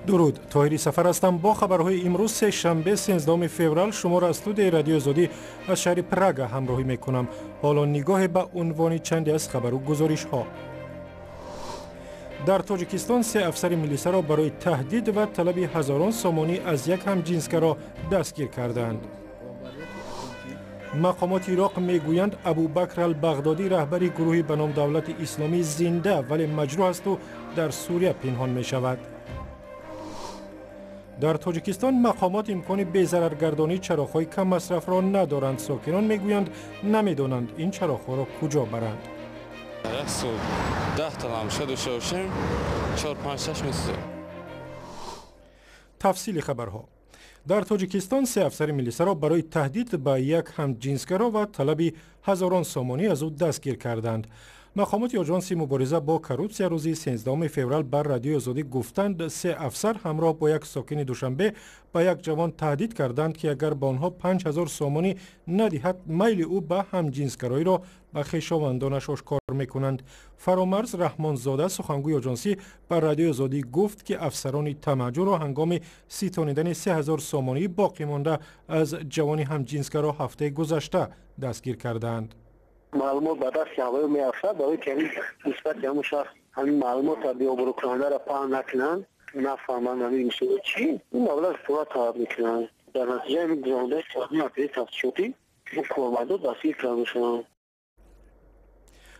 درود، طاهری سفر هستم با خبرهای امروز سه شنبه 13 فوریه شما را از استودیوی رادیو آزادی از شهر پراگ همراهی میکنم. حالا نگاه به عنوان چندی از خبر و گزارش ها. در تاجیکستان سه افسر میلیسا را برای تهدید و طلب هزاران سامانی از یک همجنسگرا را دستگیر کردند. مقامات عراق میگویند ابوبکر البغدادی رهبر گروهی به نام دولت اسلامی زنده ولی مجروح است و در سوریه پنهان می شود. در تاجیکستان مقامات امکان بی‌ضررگردانی چراغ‌های کم مصرف را ندارند. ساکنان میگویند نمیدانند این چراغ‌ها را کجا برند. تفصیل خبرها. در تاجیکستان سه افسر میلیسا را برای تهدید به یک همجنسگرا و طلب هزاران سامانی از او دستگیر کردند. مقامات آژانس مبارزه با کروپسیا روز 13 فوریه بر رادیو آزادی گفتند سه افسر همراه با یک ساکن دوشنبه به یک جوان تهدید کردند که اگر به آنها 5000 سامانی ندهد میل او به همجنسگرایی را به خویشاوندانش آشکار میکنند. فرامرز رحمانزاده سخنگوی آژانسی بر رادیو آزادی گفت که افسران طمعجو را هنگام ستانیدن 3000 سامانی باقی مانده از جوان همجنسگرا هفته گذشته دستگیر کردند. معلومات به دست هوایی می افتد برای که نسبت همون شخص همین معلومات را بیابرو کننده را پاهم نکنند نفهمند همین میشه چی این مبلغ پورا طلب میکنند. در نتیجه همین گرانده سازمان اپیلی تفتیشاتی و کارمندان دستگیر کرده شدند.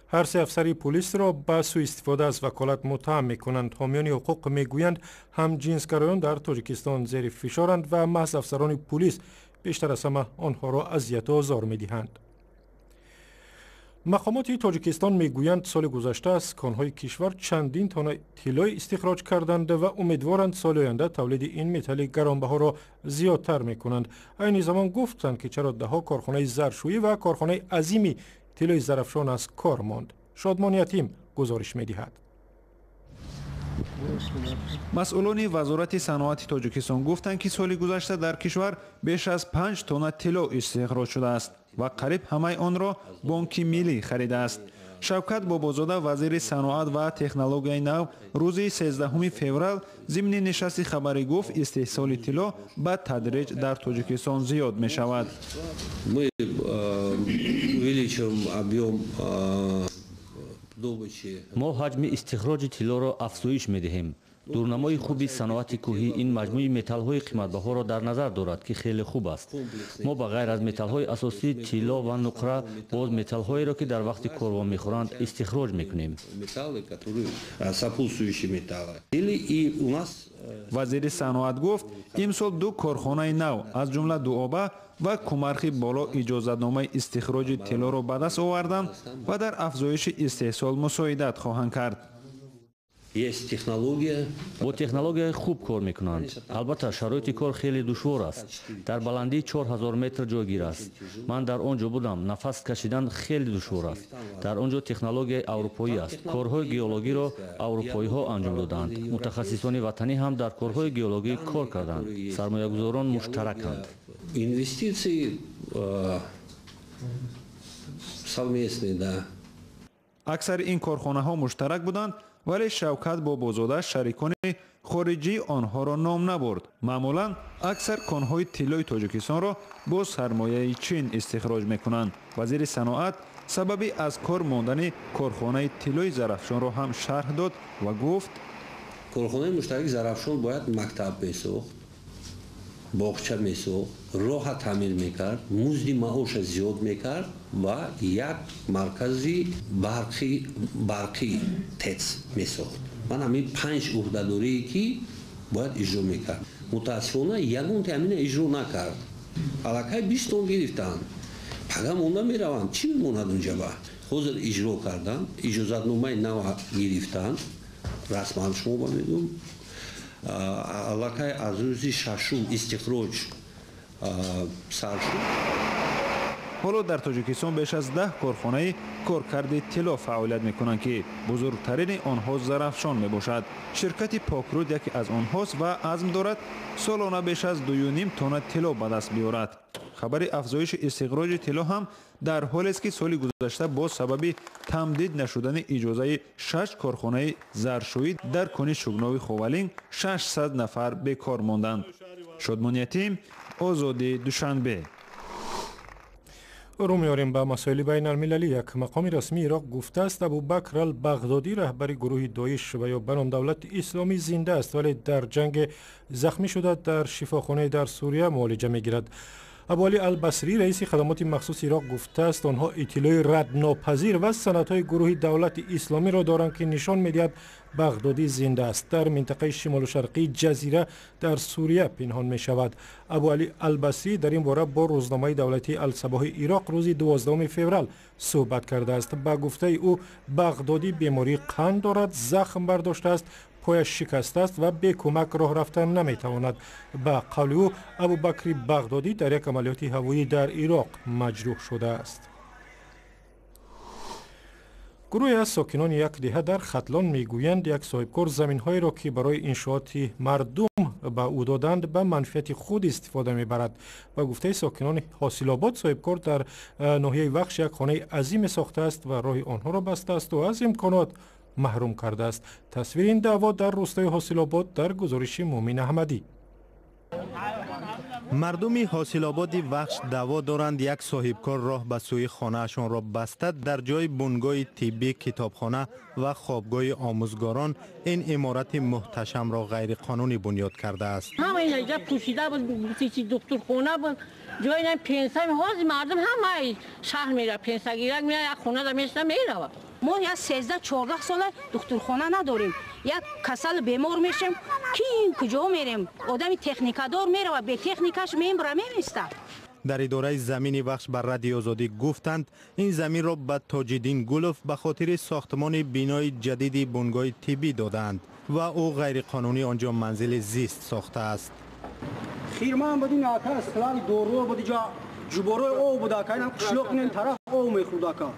هر سه افسری پلیس را به سوء استفاده از وکالت متهم میکنند. حامیان حقوق میگویند همجنسگرایان در تاجیکستان زیر فشارند و محض افسران پلیس بیشتر از همه آنها را اذیت و آزار میدهند. مقامات تاجیکستان میگویند سال گذشته از کانهای کشور چندین تن طلای استخراج کردند و امیدوارند سال آینده تولید این متل گرانبها را زیادتر میکنند. این زمان گفتند که چرا دهها کارخانه زرشویی و کارخانه عظیمی طلای زرافشان از کار ماند. شادمان یتیم گزارش میدهد. مسئولان وزارت صنعت تاجیکستان گفتند که سال گذشته در کشور بیش از 5 تن طلا استخراج شده است و قریب همه آن را بانک ملی خریده است. شوکت بابازاده وزیر صنعت و تکنولوژی نو روز 13 فوریه ضمن نشست خبری گفت استحصال طلا به تدریج در تاجیکستان زیاد می شود. ما حجم استخراج طلا را افزایش می دهیم. دورنمای خوبی صنعت کوهی این مجموعه متال‌های قیمت‌بها را در نظر دارد که خیلی خوب است. ما به غیر از متال‌های اساسی طلا و نقره باز متال‌هایی را که در وقت کاروان می‌خورند استخراج می‌کنیم. وزیر صنعت گفت امسال 2 کارخانه نو از جمله دوآبه و کمرخی بالا اجازتنامه استخراج طلا را به دست آوردند و در افزایش استحصال مساعدت خواهند کرد. با تکنولوژی خوب کار میکنند. البته شرایط کار خیلی دشوار است. در بلندی 4000 متر جایگیر است. من در آنجا بودم. نفس کشیدن خیلی دشوار است. در آنجا تکنولوژی اروپایی است. کارهای گئولوژی را اروپایی ها انجام دادند. متخصصان وطنی هم در کارهای گئولوژی کار کردند. سرمایه‌گذاران مشترکند. اکثر این کارخانه ها مشترک بودند ولی شوکت بابازاده شریکان خارجی آنها را نام نبرد. معمولا اکثر کانهای طلای تاجیکستان را با سرمایه چین استخراج میکنند. وزیر صنعت سببی از کار ماندن کارخانه طلای زرافشان را هم شرح داد و گفت کارخانه مشترک زرافشان باید مکتب میساخت، باغچه میساخت، راه تعمیر میکرد، مزد معاش زیاد میکرد و یک مرکزی برقی تیز میساخت. من همین 5 عهده‌داری که باید اجرا میکرد. متاسفانه یگان تامین اجرا نکرد. الکی 20 تن گرفتند. پگه مونده میروند. چی میموند اونجا با؟ حاضر اجرا کردن، اجازتنامه نو گرفتند. رسما شما میگم الکی از روز ششم استخراج سر شد. حالا در تاجیکستان بیش از 10 کارخانه کارکرد طلا فعالیت میکنند که بزرگترین آنها زرافشان میباشد. شرکت پاکرود یکی از آنهاست و عزم دارد سالانه بیش از 2.5 تن طلا به دست بیاورد. خبر افزایش استخراج طلا هم در حالی است که سال گذشته با سبب تمدید نشدن اجازه 6 کارخانه زرشویی در کنی شوگناوی خوالینگ 600 نفر بیکار ماندند. شادمانیتی آزادی دوشنبه. رو میاریم به مسائل بین المللی. یک مقام رسمی عراق گفته است ابوبکر البغدادی رهبر گروه داعش و یا بنام دولت اسلامی زنده است ولی در جنگ زخمی شده در شفاخانه در سوریه معالجه میگیرد. ابوعلی البصری رئیس خدمات مخصوص عراق گفته است آنها اطلاع رد ناپذیر و سندهای گروه دولت اسلامی را دارند که نشان میدهد بغدادی زنده است. در منطقه شمال و شرقی جزیره در سوریه پنهان می شود. ابوعلی البصری در این باره با روزنامه دولتی الصباح عراق روز 12 فوریه صحبت کرده است. با گفته او بغدادی بیماری قند دارد، زخم برداشته است، پایش شکسته است و به کمک راه رفتن نمیتواند. به قول او ابوبکر بغدادی در یک عملیات هوایی در عراق مجروح شده است. گروهی از ساکنان یک دهه در ختلان میگویند یک صاحبکار زمین‌هایی را که برای انشاءات مردم به او دادند به منفعت خود استفاده میبرد. به گفته ساکنان حاصل آباد صاحبکار در ناحیه وخش یک خانه عظیم ساخته است و راه آنها را بسته است و از امکانات محروم کرده است. تصویر این دعوا در روستای حاصل آباد در گزارش مومن احمدی. مردمی حاصل آبادی وخش دعوا دارند یک صاحبکار راه به سوی خانه‌شان را بسته در جای بنگاه طبی، کتابخانه و خوابگاه آموزگاران این عمارت محتشم را غیر قانونی بنیاد کرده است. همه اینجا پوشیده بود، دکترخانه بود، جای این پنسه هاز مردم همه شهر میره پنسه گیرک میره یک خونه در میشته میره. ما یا 13-14 ساله دکترخانه نداریم. یک کسل بیمار میشیم کی کجا میریم؟ آدم تکنیکادار میره و به تکنیکش میبره میمیسته. در اداره زمین بخش بر رادیو آزادی گفتند این زمین را به تاج‌الدین گلوف به خاطر ساختمان بینای جدید بنگاه طبی دادند و او غیر قانونی آنجا منزل زیست ساخته است. خیرمان بودی ناکا استقلال دورو بودی جا جبرو او بودا کاین قشلوق این طرف او میخوردا کا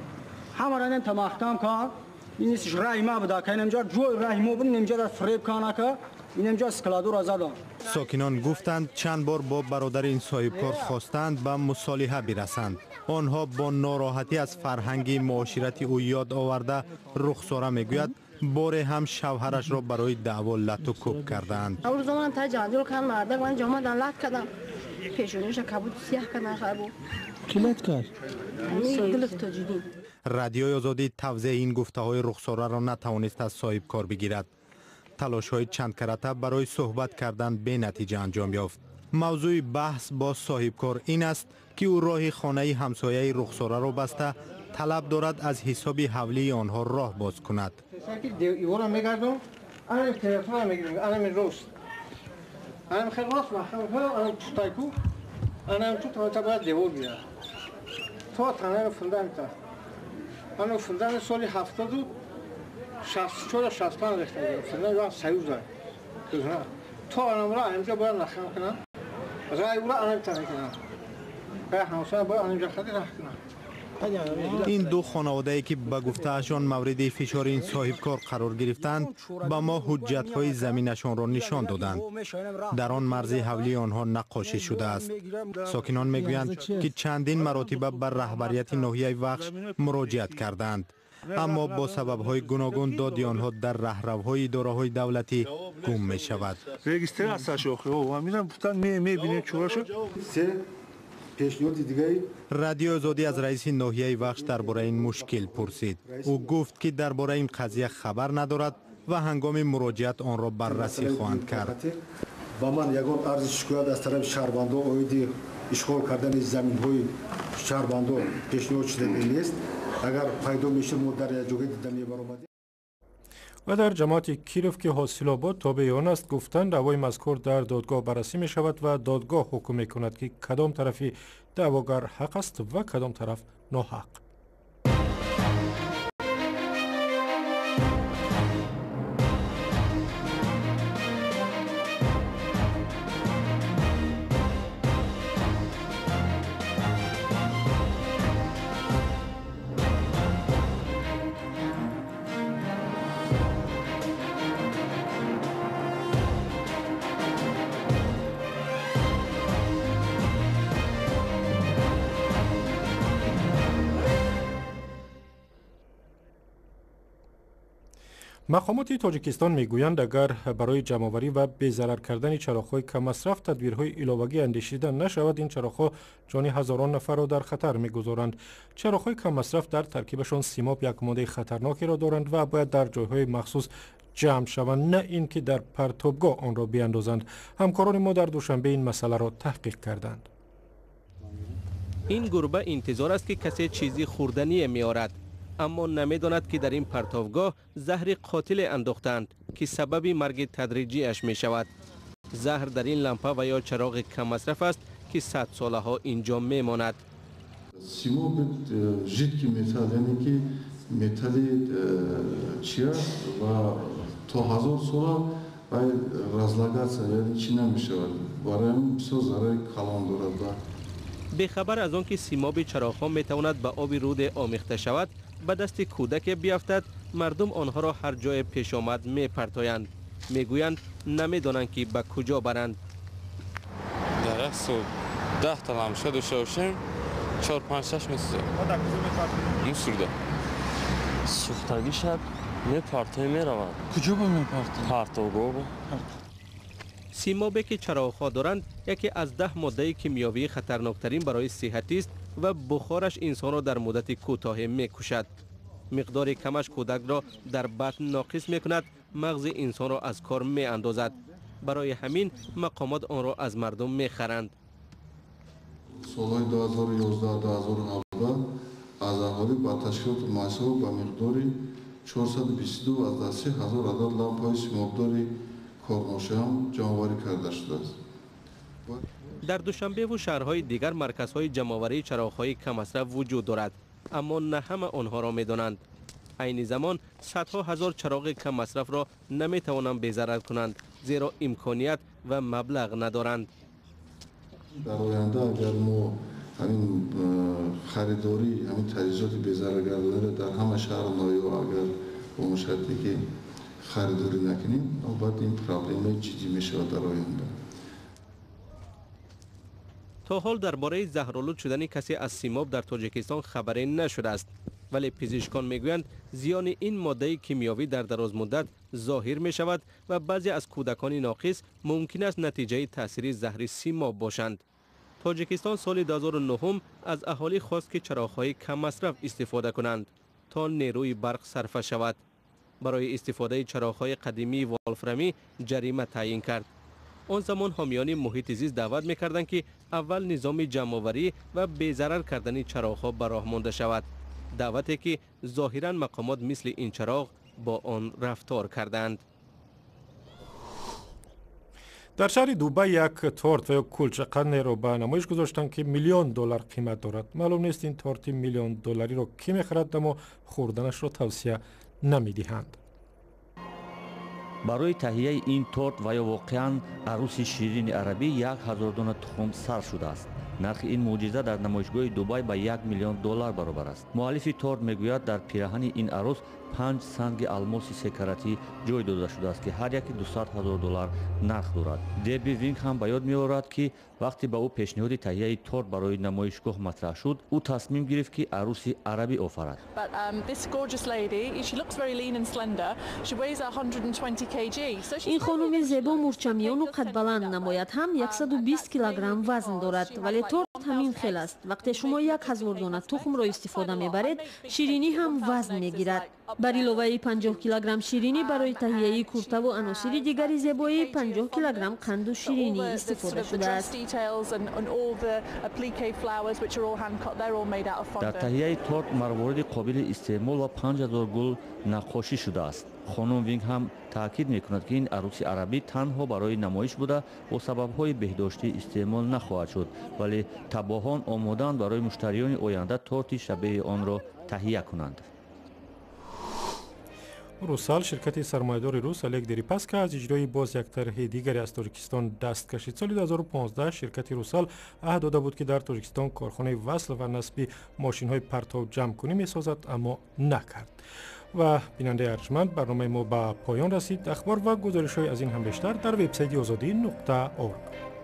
همه را تماختم کا این است رای ما بودا کاین اینجا جو رای مو بودن اینجا در فریب کانا کا این اینجا اسکلادور آزاد. ساکنان گفتند چند بار با برادر این صاحبکار خواستند به مصالحه برسند. آنها با ناراحتی از فرهنگ معاشرتی او یاد آورده رخساره میگوید بار هم شوهرش را برای دعوا لط و کوب کردند. اول زمان تا جادل کردن مردک من جامه دان لط کردم پیشونیش کبود سیاه کردن خربو کلت کرد گلفت تاجیدین. رادیوی آزادی توضیح این گفته های رخساره را نتوانست از صاحبکار بگیرد. تلاش های چند کرته برای صحبت کردن به نتیجه انجام یافت. موضوع بحث با صاحبکار این است که او راه خانه همسایه رخساره را بسته طلب دارد از حساب حولی آنها راه باز کند. دیوارم میگردم الان تلفن میگیرم الان روست الان خیلی راست مخم الان تایکو الان تو تا باید دیوار بیاره تو تنها فندم تا الان فندم سالی 70 و 64 65 رفته فندم یا سیوز داره تو الان را اینجا باید نخم کنم از رای اون الان تنها کنم به همسایه باید اینجا خیلی راه کنم. این دو خانواده‌ای که به گفته‌شان مورد فشار این صاحبکار قرار گرفتند با ما حجت‌های زمینشان را نشان دادند. در آن مرز حولی آنها نقاشی شده است. ساکنان میگویند که چندین مراتب بر رهبریت ناحیه وخش مراجعت کردند اما با سبب‌های گوناگون داد آنها در رهروهای اداره‌های دولتی گم می‌شود. رجیستر اساساخه و میرم گفتن می‌بینید چوراشو رادیو آزادی از رئیس ناحیه وخش درباره این مشکل پرسید. او گفت که درباره این قضیه خبر ندارد و هنگام مراجعت آن را بررسی خواهند کرد. با من یگان عرض شکایت از طرف شهروندان اوید اشغال کردن زمین‌های شهروندان پیشنهاد شده نیست. اگر پیدا میشه ما در جای دیدن می‌بریم. و در جماعت کیروف که حاصل آباد تابع آن است گفتند دعوای مذکور در دادگاه بررسی می شود و دادگاه حکم می کند که کدام طرفی دعواگر حق است و کدام طرف ناحق. مقامات تاجیکستان میگویند اگر برای جمع‌آوری و بی‌ضرر کردن چراغ‌های کم مصرف تدبیرهای علاوه‌ای اندیشیده نشود، این چراغ‌ها جان هزاران نفر را در خطر می‌گذارند. چراغ‌های کم مصرف در ترکیبشان سیماب یک ماده خطرناکی را دارند و باید در جای‌های مخصوص جمع شوند، نه اینکه در پرتابگاه آن را بیاندازند. همکاران ما در دوشنبه این مسئله را تحقیق کردند. این گربه انتظار است که کسی چیزی خوردنی می‌آورد، اما نمی‌داند که در این پرتابگاه زهر قاتل انداختند که سبب مرگ تدریجی اش می شود. زهر در این لامپا و یا چراغ کم مصرف است که 100 ساله ها اینجا می ماند. سیماب جدی متال، یعنی که متال چیا و تا 1000 سال باید رازلاگاس، یعنی چی نمی‌شود. برای بسیار ضرر کلان دارد. بخبر از آن که سیماب چراغ ها می تواند به آب رود آمیخته شود، به دست کودک بیفتد، مردم آنها را هر جای پیش آمد می پرتایند. می گویند نمی دانند که به کجا برند. در یک سو 10 تا لامشا داشته باشیم 4-5-6 میسوزه. موسورده سوختگی شد می پرتای می روند. کجا با می پرتای؟ پرتوگاه با. سیمابی که چراغ ها دارند یکی از 10 ماده کیمیایی خطرناکترین برای صحت است و بخارش انسان را در مدت کوتاه می کشد. مقدار کمش کودک را در بطن ناقص می کند، مغز انسان را از کار می اندازد. برای همین مقامات آن را از مردم می خرند. سالهای 2011-2019 از اهالی با تشکیلات محسوب با مقداری 422 از 30,000 عدد لامپ‌های سیمابداری کارنوشیان جمع‌آوری کرده شده است. در دوشنبه و شهرهای دیگر مرکزهای جمع‌آوری چراغ‌های کم مصرف وجود دارد، اما نه همه آنها را می‌دانند. عین زمان صدها هزار چراغ کم مصرف را نمی‌توانند بی‌ضرر کنند، زیرا امکانیت و مبلغ ندارند. در آینده اگر ما همین خریداری همین تجهیزات بی‌ضررگردانی در همه شهر نایو اگر با شرطی که خریداری نکنیم، البته این پرابلم جدی میشه در آینده. تا حال درباره زهرآلود شدن کسی از سیماب در تاجیکستان خبری نشده است، ولی پزشکان میگویند زیان این ماده کیمیایی در دراز مدت ظاهر می شود و بعضی از کودکان ناقص ممکن است نتیجه تاثیر زهر سیماب باشند. تاجیکستان سال 2009 از اهالی خواست که چراغ‌های کم مصرف استفاده کنند تا نیروی برق صرف شود. برای استفاده چراغ‌های قدیمی والفرامی جریمه تعیین کرد. آن زمان حامیان محیط زیست دعوت می‌کردند که اول نظام جمع‌آوری و بی‌ضرر کردن چراغ‌ها به راه مانده شود. دعوتی که ظاهراً مقامات مثل این چراغ با آن رفتار کردند. در شهر دوبای یک تورت و یک کلچه قندی را به نمایش گذاشتند که $1,000,000 قیمت دارد. معلوم نیست این تورت $1,000,000 را کی می‌خرد، اما خوردنش را توصیه نمی‌دهند. برای تهیه این تورت و یا واقعاً عروس شیرین عربی 1000 دانه تخم سر شده است. نرخ این معجزه در نمایشگاه دوبای به $1,000,000 برابر است. مؤلف تورت میگوید در پیراهن این عروس 5 سنگ الماس 3 کراتی جای داده شده است که هر یکی $200,000 نرخ دارد. دبی وینگ هم به یاد می‌آورد که وقتی به او پیشنهاد تهیه تورت برای نمایشگاه مطرح شد، او تصمیم گرفت که عروس عربی آفرد. این خانم زیبا مورچه‌میان و قد بلند نماید، هم 120 کیلوگرم وزن دارد، ولی تورت همین خیل است. وقتی شما 1000 دانه تخم را استفاده میبرید، شیرینی هم وزن میگیرد. بر علاوه 50 کیلوگرم شیرینی برای تهیه کورته و عناصر دیگری زیبایی 50 کیلوگرم قند و شیرینی استفاده شده است. در تهیه تورت موارد قابل استعمال و 5000 گل نقاشی شده است. خانم وینگ هم تاکید میکند که این عروس عربی تنها برای نمایش بوده و سبب‌های بهداشتی استعمال نخواهد شد، ولی تباهان آماده‌اند برای مشتریان آینده تورت شبیه آن را تهیه کنند. روسال شرکت سرمایه‌دار روس الک دریپاس که از اجرای باز یک طرح دیگری از تاجیکستان دست کشید. سال 2015 شرکت روسال عهد داده بود که در تاجیکستان کارخانه وصل و نصب ماشین‌های پرتاب جمع‌کنی می‌سازد، اما نکرد. و بیننده ارجمند، برنامه ما به پایان رسید. اخبار و گزارش‌های از این هم بیشتر در وبسایت azadi.org.